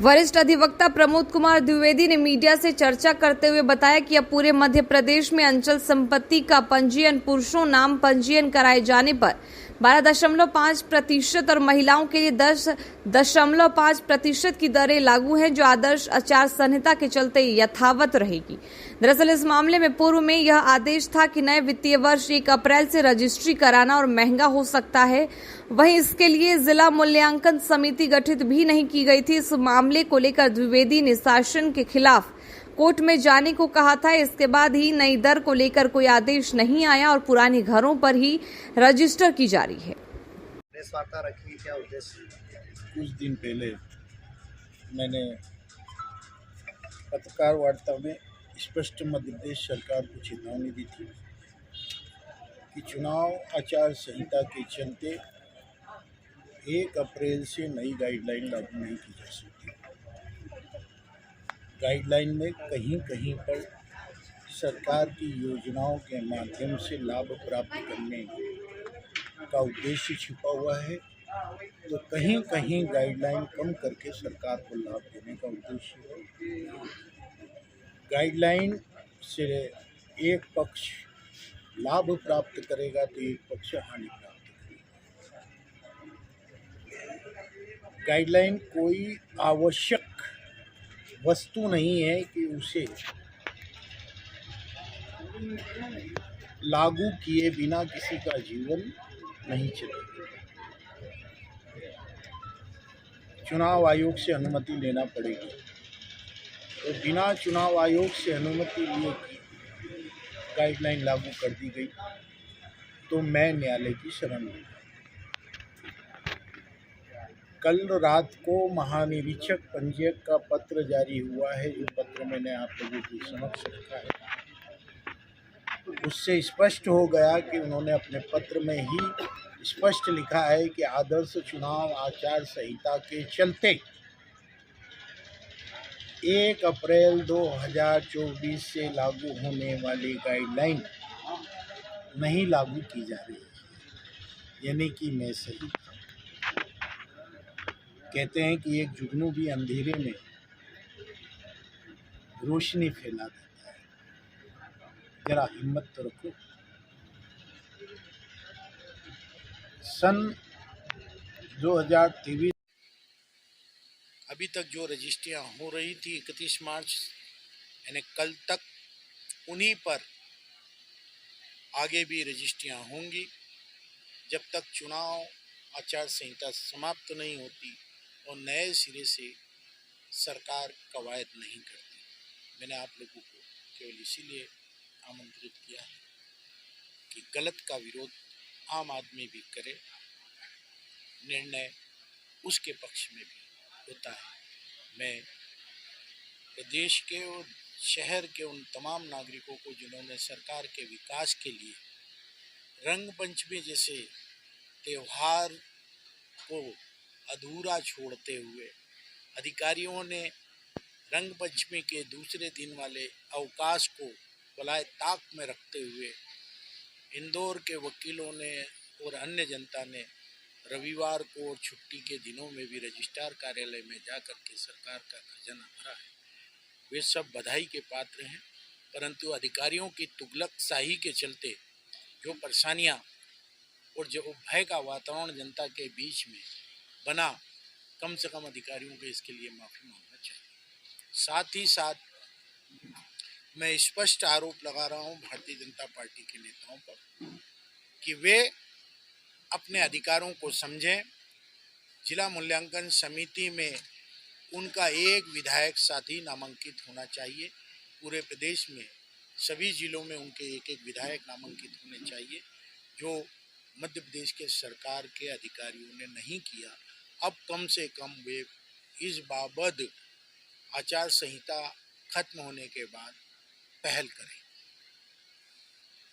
वरिष्ठ अधिवक्ता प्रमोद कुमार द्विवेदी ने मीडिया से चर्चा करते हुए बताया कि अब पूरे मध्य प्रदेश में अंचल संपत्ति का पंजीयन पुरुषों नाम पंजीयन कराए जाने पर 12.5% और महिलाओं के लिए 10.5% की दरें लागू हैं, जो आदर्श आचार संहिता के चलते यथावत रहेगी। दरअसल इस मामले में पूर्व में यह आदेश था कि नए वित्तीय वर्ष 1 अप्रैल से रजिस्ट्री कराना और महंगा हो सकता है। वहीं इसके लिए जिला मूल्यांकन समिति गठित भी नहीं की गई थी। इस मामले को लेकर द्विवेदी ने शासन के खिलाफ कोर्ट में जाने को कहा था। इसके बाद ही नई दर को लेकर कोई आदेश नहीं आया और पुराने घरों पर ही रजिस्टर की जा रही है। प्रेस वार्ता रखी, क्या उद्देश्य? कुछ दिन पहले मैंने पत्रकार वार्ता में स्पष्ट मध्य प्रदेश सरकार को चेतावनी दी थी कि चुनाव आचार संहिता के चलते 1 अप्रैल से नई गाइडलाइन लागू नहीं की जा सकती। गाइडलाइन में कहीं कहीं पर सरकार की योजनाओं के माध्यम से लाभ प्राप्त करने का उद्देश्य छिपा हुआ है, तो कहीं कहीं गाइडलाइन कम करके सरकार को लाभ देने का उद्देश्य है। गाइडलाइन से एक पक्ष लाभ प्राप्त करेगा तो एक पक्ष हानि प्राप्त करेगा। गाइडलाइन कोई आवश्यक वस्तु नहीं है कि उसे लागू किए बिना किसी का जीवन नहीं चलेगा। चुनाव आयोग से अनुमति लेना पड़ेगी, तो बिना चुनाव आयोग से अनुमति लिए गाइडलाइन लागू कर दी गई तो मैं न्यायालय की शरण लूँगा। कल रात को महानिरीक्षक पंजीयक का पत्र जारी हुआ है, जो पत्र मैंने आप लोगों के समक्ष रखा है। उससे स्पष्ट हो गया कि उन्होंने अपने पत्र में ही स्पष्ट लिखा है कि आदर्श चुनाव आचार संहिता के चलते 1 अप्रैल 2024 से लागू होने वाली गाइडलाइन नहीं लागू की जा रही है। यानी कि मैं सही कहते हैं कि एक जुगनू भी अंधेरे में रोशनी फैला देता है। जरा हिम्मत तो रखो। सन 2023 अभी तक जो रजिस्ट्रियां हो रही थी 31 मार्च यानी कल तक, उन्हीं पर आगे भी रजिस्ट्रियां होंगी जब तक चुनाव आचार संहिता समाप्त नहीं होती और नए सिरे से सरकार कवायद नहीं करती। मैंने आप लोगों को केवल इसीलिए आमंत्रित किया है कि गलत का विरोध आम आदमी भी करे, निर्णय उसके पक्ष में भी होता है। मैं प्रदेश के और शहर के उन तमाम नागरिकों को जिन्होंने सरकार के विकास के लिए रंग पंचमी जैसे त्यौहार को अधूरा छोड़ते हुए अधिकारियों ने रंग पंचमी के दूसरे दिन वाले अवकाश को बलाए ताक में रखते हुए इंदौर के वकीलों ने और अन्य जनता ने रविवार को और छुट्टी के दिनों में भी रजिस्ट्रार कार्यालय में जाकर के सरकार का खजाना भरा है। वे सब बधाई के पात्र हैं, परंतु अधिकारियों की तुगलकशाही के चलते जो परेशानियां और जो भय का वातावरण जनता के बीच में बना, कम से कम अधिकारियों को इसके लिए माफ़ी मांगना चाहिए। साथ ही साथ मैं स्पष्ट आरोप लगा रहा हूं भारतीय जनता पार्टी के नेताओं पर कि वे अपने अधिकारों को समझें। जिला मूल्यांकन समिति में उनका एक विधायक साथी नामांकित होना चाहिए। पूरे प्रदेश में सभी जिलों में उनके एक विधायक नामांकित होने चाहिए, जो मध्य प्रदेश के सरकार के अधिकारियों ने नहीं किया। अब कम से कम वे इस बाबत आचार संहिता खत्म होने के बाद पहल करें।